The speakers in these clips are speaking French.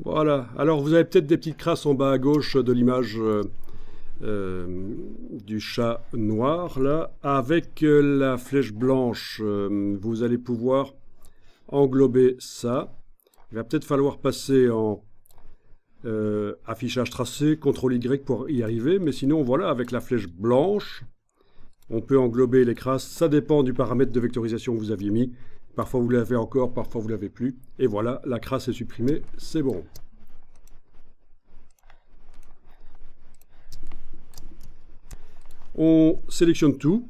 Voilà. Alors vous avez peut-être des petites crasses en bas à gauche de l'image du chat noir là. Avec la flèche blanche, vous allez pouvoir englober ça. Il va peut-être falloir passer en affichage tracé, CTRL-Y pour y arriver. Mais sinon, voilà, avec la flèche blanche, on peut englober les crasses. Ça dépend du paramètre de vectorisation que vous aviez mis. Parfois vous l'avez encore, parfois vous l'avez plus. Et voilà, la crasse est supprimée, c'est bon. On sélectionne tout,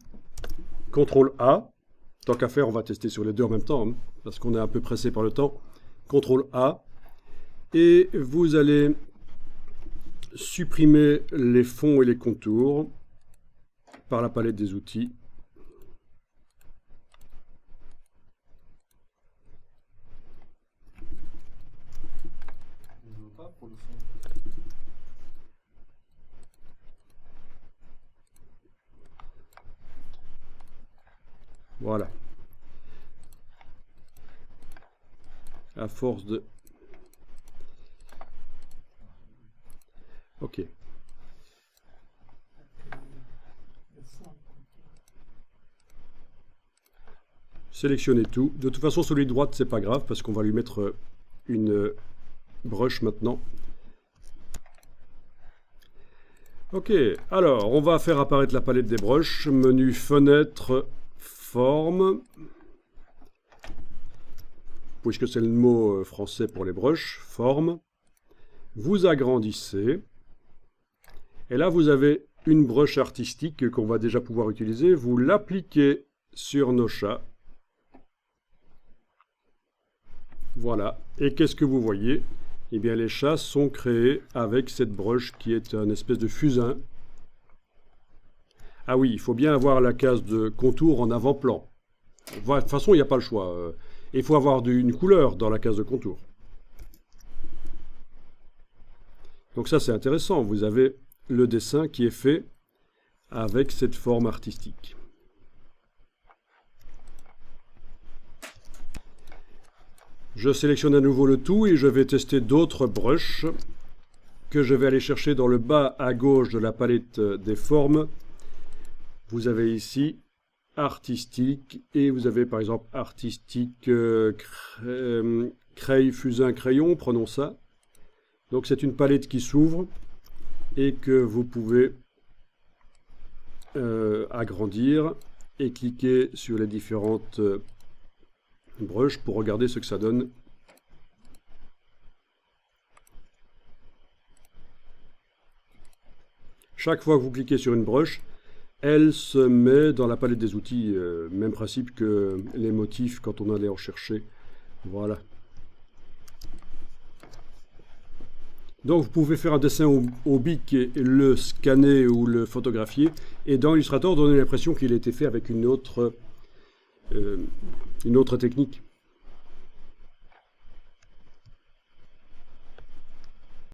CTRL A. Tant qu'à faire, on va tester sur les deux en même temps, hein, parce qu'on est un peu pressé par le temps. CTRL A. Et vous allez supprimer les fonds et les contours par la palette des outils. Voilà. À force de... Ok. Sélectionnez tout. De toute façon, celui de droite, c'est pas grave, parce qu'on va lui mettre une brush maintenant. Ok, alors, on va faire apparaître la palette des brushes. Menu fenêtre, forme. Puisque c'est le mot français pour les brushes, forme. Vous agrandissez. Et là, vous avez une brush artistique qu'on va déjà pouvoir utiliser. Vous l'appliquez sur nos chats. Voilà. Et qu'est-ce que vous voyez? Eh bien, les chats sont créés avec cette brush qui est un espèce de fusain. Ah oui, il faut bien avoir la case de contour en avant-plan. De toute façon, il n'y a pas le choix. Il faut avoir une couleur dans la case de contour. Donc ça, c'est intéressant. Vous avez le dessin qui est fait avec cette forme artistique. Je sélectionne à nouveau le tout et je vais tester d'autres brushes que je vais aller chercher dans le bas à gauche de la palette des formes. Vous avez ici artistique et vous avez par exemple artistique crayon, fusain, crayon, prenons ça. Donc c'est une palette qui s'ouvre et que vous pouvez agrandir et cliquer sur les différentes brushes pour regarder ce que ça donne. Chaque fois que vous cliquez sur une brush, elle se met dans la palette des outils, même principe que les motifs quand on allait en chercher. Voilà. Donc vous pouvez faire un dessin au bic et le scanner ou le photographier, et dans Illustrator donner l'impression qu'il a été fait avec une autre technique.